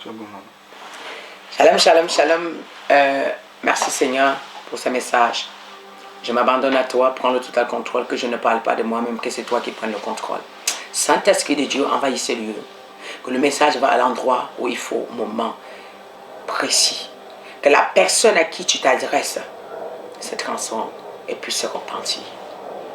C'est bon. Shalom, shalom, shalom. Merci Seigneur pour ce message. Je m'abandonne à toi, prends le total contrôle, que je ne parle pas de moi-même, que c'est toi qui prennes le contrôle. Saint-Esprit de Dieu, envahisse ce lieu. Que le message va à l'endroit où il faut, au moment précis. Que la personne à qui tu t'adresses se transforme et puisse se repentir.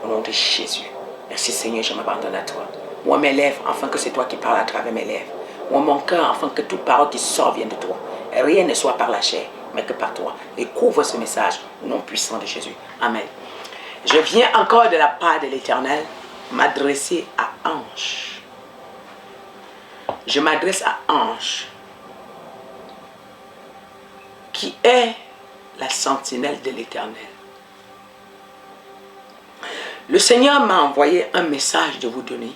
Au nom de Jésus. Merci Seigneur, je m'abandonne à toi. Moi mes lèvres, afin que c'est toi qui parles à travers mes lèvres. Moi mon cœur, afin que toute parole qui sort vienne de toi. Et rien ne soit par la chair, mais que par toi. Et couvre ce message au nom puissant de Jésus. Amen. Je viens encore de la part de l'Éternel m'adresser à Ange. Je m'adresse à Ange, qui est la sentinelle de l'Éternel. Le Seigneur m'a envoyé un message de vous donner.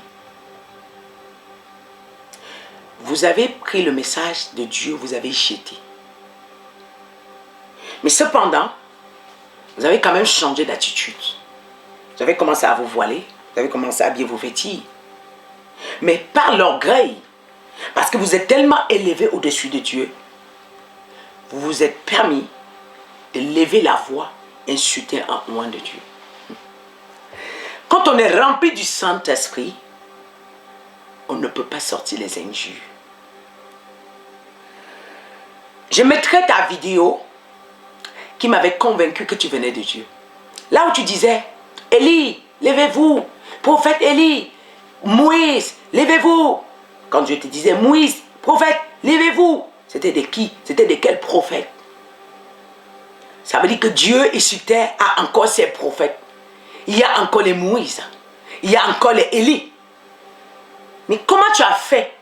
Vous avez pris le message de Dieu, vous avez jeté. Mais cependant, vous avez quand même changé d'attitude. Vous avez commencé à vous voiler, vous avez commencé à bien vous vêtir. Mais par l'orgueil, parce que vous êtes tellement élevé au-dessus de Dieu, vous vous êtes permis de lever la voix, insulter un loin de Dieu. Quand on est rempli du Saint-Esprit, on ne peut pas sortir les injures. Je mettrai ta vidéo qui m'avait convaincu que tu venais de Dieu. Là où tu disais, Élie, levez-vous, prophète Élie, Moïse, levez-vous. Quand je te disais, Moïse, prophète, levez-vous. C'était de qui? C'était de quel prophète? Ça veut dire que Dieu incitait à encore ses prophètes. Il y a encore les Moïse, il y a encore les Élie. Mais comment tu as fait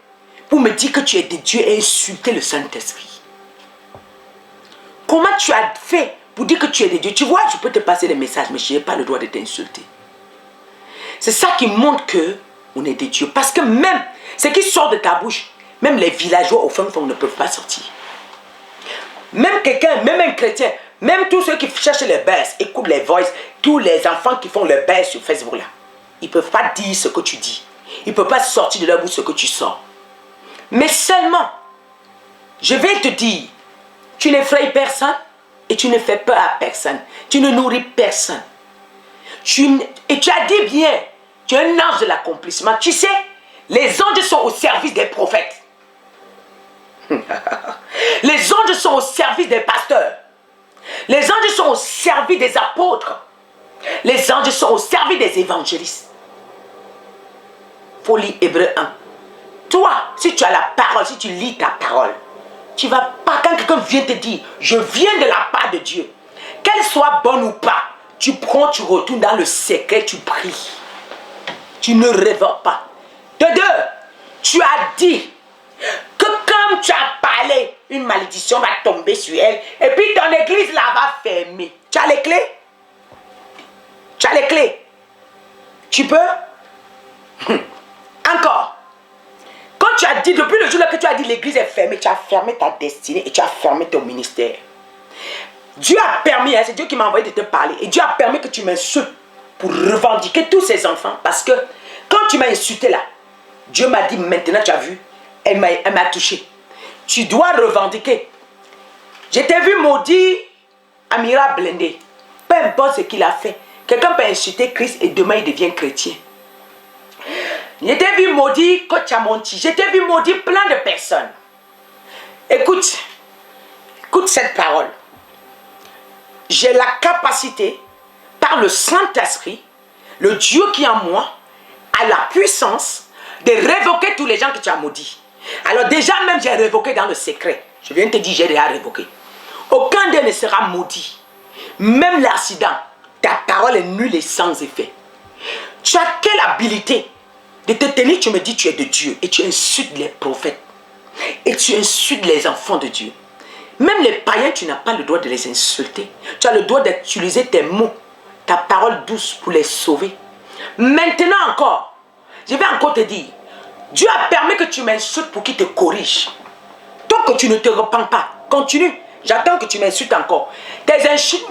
pour me dire que tu es de Dieu et insulter le Saint-Esprit? Comment tu as fait pour dire que tu es de Dieu? Tu vois, je peux te passer des messages, mais je n'ai pas le droit de t'insulter. C'est ça qui montre que on est de Dieu. Parce que même ce qui sort de ta bouche, même les villageois au fond ne peuvent pas sortir. Même quelqu'un, même un chrétien, même tous ceux qui cherchent les baisses, écoutent les voices, tous les enfants qui font le baisse sur Facebook là, ils ne peuvent pas dire ce que tu dis. Ils ne peuvent pas sortir de leur bouche ce que tu sors. Mais seulement, je vais te dire, tu n'effraies personne et tu ne fais peur à personne. Tu ne nourris personne. Et tu as dit bien, tu es un ange de l'accomplissement. Tu sais, les anges sont au service des prophètes. Les anges sont au service des pasteurs. Les anges sont au service des apôtres. Les anges sont au service des évangélistes. Faut lire Hébreux 1. Toi, si tu as la parole, si tu lis ta parole, tu vas pas, quand quelqu'un vient te dire, je viens de la part de Dieu, qu'elle soit bonne ou pas, tu prends, tu retournes dans le secret, tu pries. Tu ne révoques pas. De deux, tu as dit que comme tu as parlé, une malédiction va tomber sur elle, et puis ton église là va fermer. Tu as les clés? Tu as les clés? Tu peux? Encore. Quand tu as dit, depuis le jour là que tu as dit l'église est fermée, tu as fermé ta destinée et tu as fermé ton ministère. Dieu a permis, c'est Dieu qui m'a envoyé de te parler, et Dieu a permis que tu m'insultes pour revendiquer tous ces enfants, parce que quand tu m'as insulté là, Dieu m'a dit maintenant tu as vu, elle m'a touché. Tu dois revendiquer. Je t'ai vu maudire Amira Blindé. Peu importe ce qu'il a fait. Quelqu'un peut insulter Christ et demain il devient chrétien. Je t'ai vu maudire Coach Amonti. Je t'ai vu maudire plein de personnes. Écoute cette parole. J'ai la capacité, par le Saint-Esprit, le Dieu qui est en moi, a la puissance de révoquer tous les gens que tu as maudits. Alors déjà même j'ai révoqué dans le secret. Je viens de te dire, j'ai déjà révoqué. Aucun d'eux ne sera maudit. Même l'accident, ta parole est nulle et sans effet. Tu as quelle habilité de te tenir, tu me dis tu es de Dieu et tu insultes les prophètes. Et tu insultes les enfants de Dieu. Même les païens, tu n'as pas le droit de les insulter. Tu as le droit d'utiliser tes mots, ta parole douce pour les sauver. Maintenant encore, je vais encore te dire, Dieu a permis que tu m'insultes pour qu'il te corrige. Tant que tu ne te repens pas, continue. J'attends que tu m'insultes encore. Tes insultes,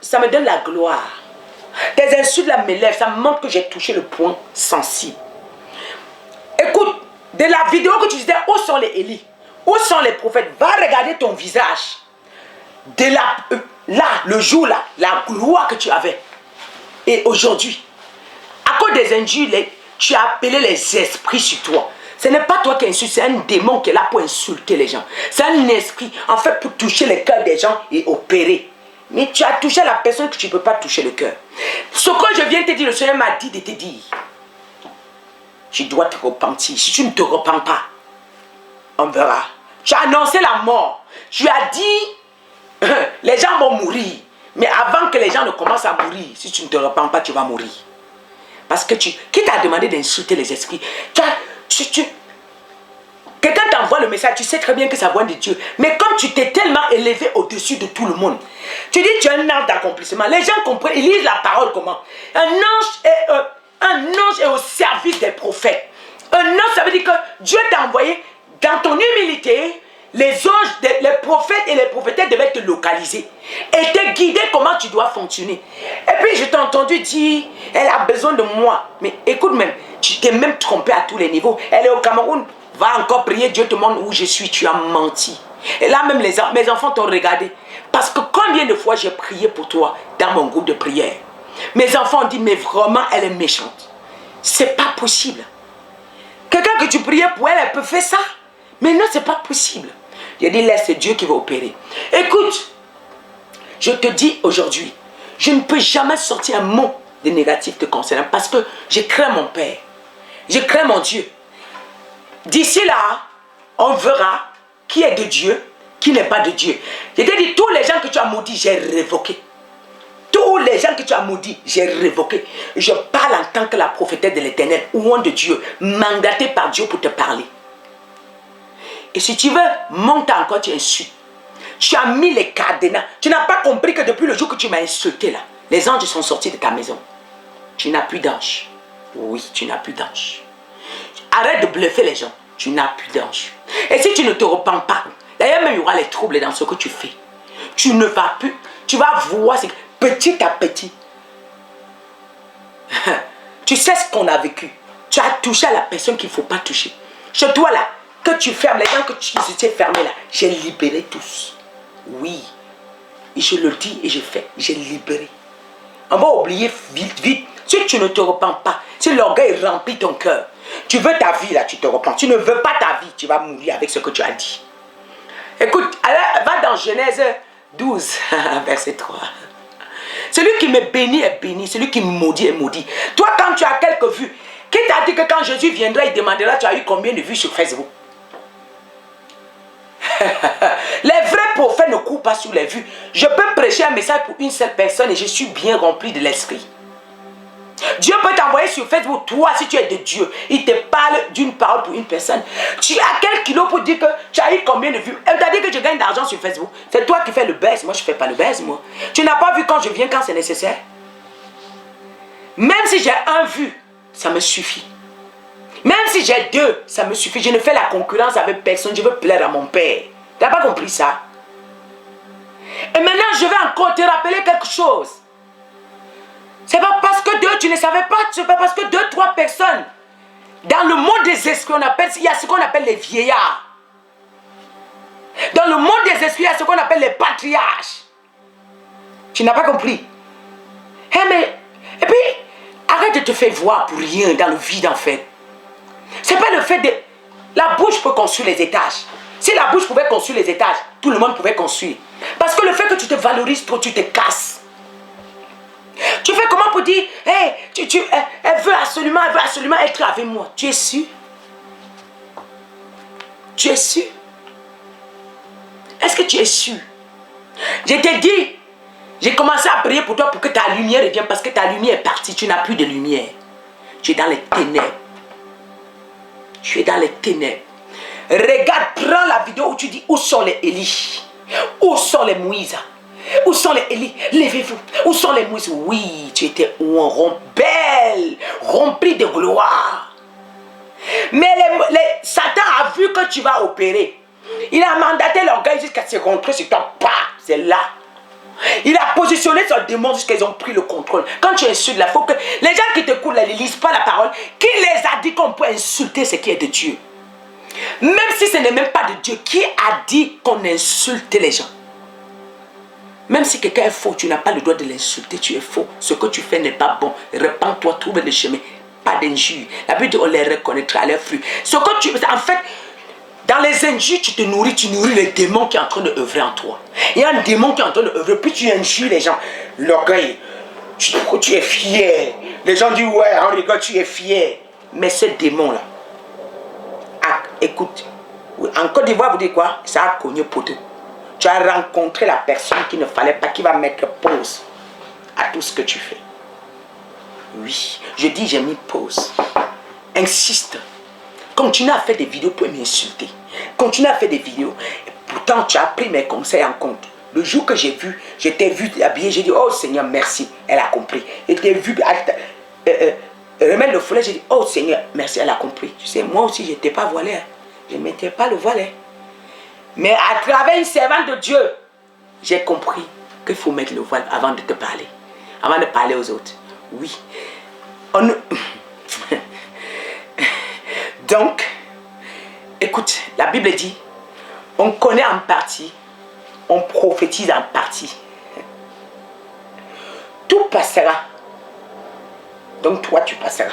ça me donne la gloire. Tes insultes là me lèvent, ça me montre que j'ai touché le point sensible. Écoute, de la vidéo que tu disais, où sont les Élie? Où sont les prophètes? Va regarder ton visage. De là, le jour là, la gloire que tu avais. Et aujourd'hui, à cause des injures, tu as appelé les esprits sur toi. Ce n'est pas toi qui insultes, c'est un démon qui est là pour insulter les gens. C'est un esprit, en fait, pour toucher le cœur des gens et opérer. Mais tu as touché la personne que tu ne peux pas toucher le cœur. Ce que je viens de te dire, le Seigneur m'a dit de te dire. Tu dois te repentir. Si tu ne te repens pas, on verra. Tu as annoncé la mort. Tu as dit, les gens vont mourir. Mais avant que les gens ne commencent à mourir, si tu ne te repens pas, tu vas mourir. Parce que qui t'a demandé d'insulter les esprits? Quelqu'un t'envoie le message, tu sais très bien que ça vient de Dieu. Mais comme tu t'es tellement élevé au-dessus de tout le monde, tu dis tu es un ange d'accomplissement. Les gens comprennent, ils lisent la parole comment? Un ange est au service des prophètes. Un ange, ça veut dire que Dieu t'a envoyé dans ton humilité. Les anges, les prophètes et les prophétesses devaient te localiser et te guider comment tu dois fonctionner. Et puis je t'ai entendu dire, elle a besoin de moi. Mais écoute même, tu t'es même trompé à tous les niveaux. Elle est au Cameroun, va encore prier, Dieu te montre où je suis, tu as menti. Et là même mes enfants t'ont regardé. Parce que combien de fois j'ai prié pour toi dans mon groupe de prière. Mes enfants ont dit, mais vraiment elle est méchante. C'est pas possible. Quelqu'un que tu priais pour elle, elle peut faire ça. Mais non, c'est pas possible. Je dis, laisse, c'est Dieu qui va opérer. Écoute, je te dis aujourd'hui, je ne peux jamais sortir un mot de négatif te concernant parce que je crains mon Père. Je crains mon Dieu. D'ici là, on verra qui est de Dieu, qui n'est pas de Dieu. Je te dis, tous les gens que tu as maudits, j'ai révoqué. Tous les gens que tu as maudits, j'ai révoqué. Je parle en tant que la prophétesse de l'Éternel, ou de Dieu, mandatée par Dieu pour te parler. Et si tu veux, monte encore, tu insultes. Tu as mis les cadenas. Tu n'as pas compris que depuis le jour que tu m'as insulté là, les anges sont sortis de ta maison. Tu n'as plus d'ange. Oui, tu n'as plus d'ange. Arrête de bluffer les gens. Tu n'as plus d'ange. Et si tu ne te repens pas, d'ailleurs même il y aura les troubles dans ce que tu fais. Tu ne vas plus. Tu vas voir petit à petit. Tu sais ce qu'on a vécu. Tu as touché à la personne qu'il ne faut pas toucher. Chez toi là, que tu fermes, les gens que tu étais fermés là, j'ai libéré tous. Oui. Et je le dis et je fais, j'ai libéré. On va oublier vite, vite. Si tu ne te repens pas, si l'orgueil remplit ton cœur, tu veux ta vie là, tu te repens. Tu ne veux pas ta vie, tu vas mourir avec ce que tu as dit. Écoute, alors, va dans Genèse 12, verset 3. Celui qui me bénit est béni, celui qui me maudit est maudit. Toi, quand tu as quelques vues, qui t'a dit que quand Jésus viendra, il demandera, tu as eu combien de vues sur Facebook? Les vrais prophètes ne courent pas sur les vues. Je peux prêcher un message pour une seule personne et je suis bien rempli de l'esprit. Dieu peut t'envoyer sur Facebook, toi si tu es de Dieu, il te parle d'une parole pour une personne. Tu as quel kilo pour dire que tu as eu combien de vues? Elle t'a dit que je gagne d'argent sur Facebook. C'est toi qui fais le buzz, moi je ne fais pas le buzz moi. Tu n'as pas vu quand je viens, quand c'est nécessaire? Même si j'ai un vu, ça me suffit. Même si j'ai deux, ça me suffit. Je ne fais la concurrence avec personne. Je veux plaire à mon Père. Tu n'as pas compris ça? Et maintenant, je vais encore te rappeler quelque chose. C'est pas parce que deux, tu ne savais pas. C'est pas parce que deux, trois personnes. Dans le monde des esprits, il y a ce qu'on appelle les vieillards. Dans le monde des esprits, il y a ce qu'on appelle les patriarches. Tu n'as pas compris? Et puis, arrête de te faire voir pour rien dans le vide en fait. C'est pas le fait de... La bouche peut construire les étages. Si la bouche pouvait construire les étages, tout le monde pouvait construire. Parce que le fait que tu te valorises trop, tu te casses. Tu fais comment pour dire, hey, elle veut absolument être avec moi. Tu es sûr? Tu es sûr? Est-ce que tu es sûr? Je t'ai dit, j'ai commencé à prier pour toi pour que ta lumière revienne parce que ta lumière est partie. Tu n'as plus de lumière. Tu es dans les ténèbres. Tu es dans les ténèbres. Regarde, prends la vidéo où tu dis où sont les Élie? Où sont les Moïse? Où sont les Élie? Levez-vous. Où sont les Moïse? Oui, tu étais belle, rempli de gloire. Mais Satan a vu que tu vas opérer. Il a mandaté l'orgueil jusqu'à se rentrer sur toi. C'est là. Il a positionné son démon jusqu'à qu'ils ont pris le contrôle. Quand tu insultes là, il faut que les gens qui te courent là, ils ne lisent pas la parole. Qui les a dit qu'on peut insulter ce qui est de Dieu? Même si ce n'est même pas de Dieu, qui a dit qu'on insulte les gens? Même si quelqu'un est faux, tu n'as pas le droit de l'insulter, tu es faux. Ce que tu fais n'est pas bon. Repends-toi, trouve le chemin. Pas d'injures. La Bible dit on les reconnaîtra à leurs fruits. Ce que tu... En fait, dans les injures, tu nourris les démons qui sont en train d'œuvrer en toi. Il y a un démon qui est en train d'œuvrer, puis tu injures les gens. L'orgueil, tu es fier. Les gens disent, ouais, on rigole, tu es fier. Mais ce démon-là, écoute, en Côte d'Ivoire, vous dites quoi? Ça a cogné poteau. Tu as rencontré la personne qu'il ne fallait pas, qui va mettre pause à tout ce que tu fais. Oui, je dis j'ai mis pause. Insiste. Continue à faire des vidéos pour m'insulter. Continue à faire des vidéos. Et pourtant, tu as pris mes conseils en compte. Le jour que je t'ai vu habillé, j'ai dit, oh Seigneur, merci. Elle a compris. Et t'ai vu remettre le foulard, j'ai dit, oh Seigneur, merci, elle a compris. Tu sais, moi aussi, je n'étais pas voilé. Je ne mettais pas le voile. Mais à travers une servante de Dieu, j'ai compris qu'il faut mettre le voile avant de te parler. Avant de parler aux autres. Oui. Donc, écoute, la Bible dit, on connaît en partie, on prophétise en partie. Tout passera. Donc toi, tu passeras.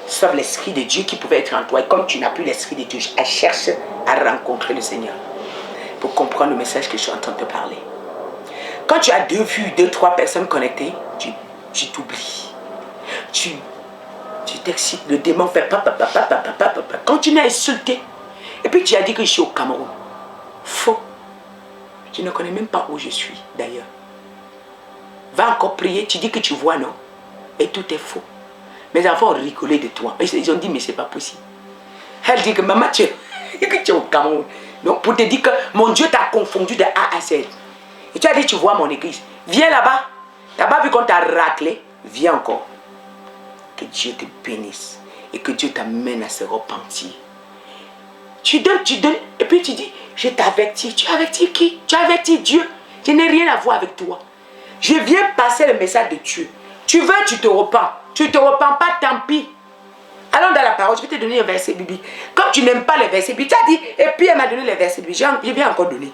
Sauf l'Esprit de Dieu qui pouvait être en toi. Et comme tu n'as plus l'Esprit de Dieu, cherche à rencontrer le Seigneur pour comprendre le message que je suis en train de te parler. Quand tu as deux vues, 2, 3 personnes connectées, tu t'oublies. Tu t'excites, le démon fait papa. Continue à insulter. Et puis tu as dit que je suis au Cameroun. Faux. Tu ne connais même pas où je suis d'ailleurs. Va encore prier, tu dis que tu vois, non? Et tout est faux. Mes enfants ont rigolé de toi. Ils ont dit, mais c'est pas possible. Elle dit que maman, tu es au Cameroun. Donc pour te dire que mon Dieu t'a confondu de A à Z. Et tu as dit, tu vois mon église. Viens là-bas. Tu n'as pas vu qu'on t'a raclé? Viens encore. Que Dieu te bénisse. Et que Dieu t'amène à se repentir. Tu donnes. Et puis tu dis, je t'avertis. Tu avertis qui? Tu avertis Dieu. Je n'ai rien à voir avec toi. Je viens passer le message de Dieu. Tu veux, tu te repens. Tu ne te repens pas, tant pis. Allons dans la parole, je vais te donner un verset biblique. Comme tu n'aimes pas les versets bibliques, tu as dit, et puis elle m'a donné les versets bibliques. Je viens encore donner.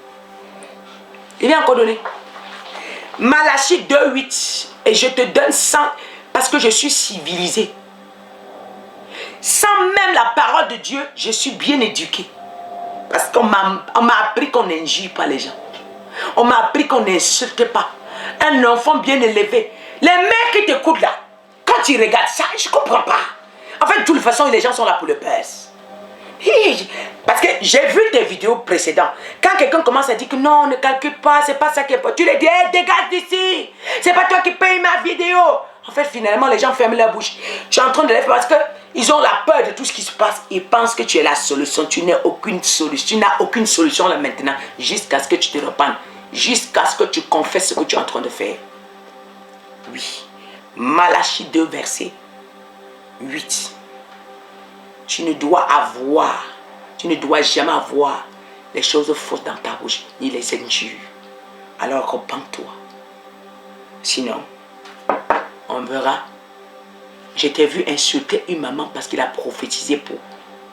Il vient encore donner. Malachie 2:8. Et je te donne sans, parce que je suis civilisé. Sans même la parole de Dieu, je suis bien éduqué. Parce qu'on m'a appris qu'on n'injure pas les gens. On m'a appris qu'on n'insulte pas. Un enfant bien élevé. Les mères qui t'écoutent là, quand tu regardes ça, je ne comprends pas. En fait, de toute façon, les gens sont là pour le buzz. Parce que j'ai vu tes vidéos précédentes. Quand quelqu'un commence à dire que non, ne calcule pas, c'est pas ça qui est pas. Tu les dis, hey, dégage d'ici. C'est pas toi qui paye ma vidéo. En fait, finalement, les gens ferment la bouche. Tu es en train de les faire parce qu'ils ont la peur de tout ce qui se passe. Ils pensent que tu es la solution. Tu n'as aucune solution. Tu n'as aucune solution là maintenant. Jusqu'à ce que tu te repennes. Jusqu'à ce que tu confesses ce que tu es en train de faire. Oui. Malachie 2, verset 8. Tu ne dois jamais avoir les choses fausses dans ta bouche, ni les injures. Alors repens-toi. Sinon, on verra. Je t'ai vu insulter une maman parce qu'il a prophétisé pour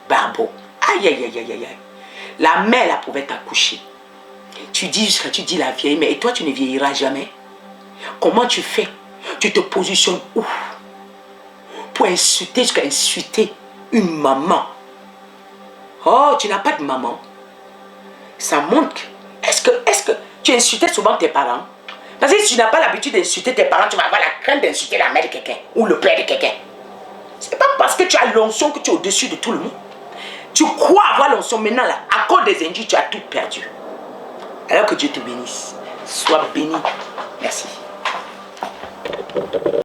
Barbeau. Aïe, aïe, aïe, aïe, aïe. La mère, là, pouvait t'accoucher. Tu dis la vieille, mais toi, tu ne vieilliras jamais. Comment tu fais? Tu te positionnes où? Pour insulter, jusqu'à insulter une maman. Oh, tu n'as pas de maman. Ça montre. Est-ce que tu insultais souvent tes parents? Parce que si tu n'as pas l'habitude d'insulter tes parents, tu vas avoir la crainte d'insulter la mère de quelqu'un ou le père de quelqu'un. C'est pas parce que tu as l'onction que tu es au-dessus de tout le monde. Tu crois avoir l'onction maintenant là. À cause des injures, tu as tout perdu. Alors que Dieu te bénisse. Sois béni. Merci.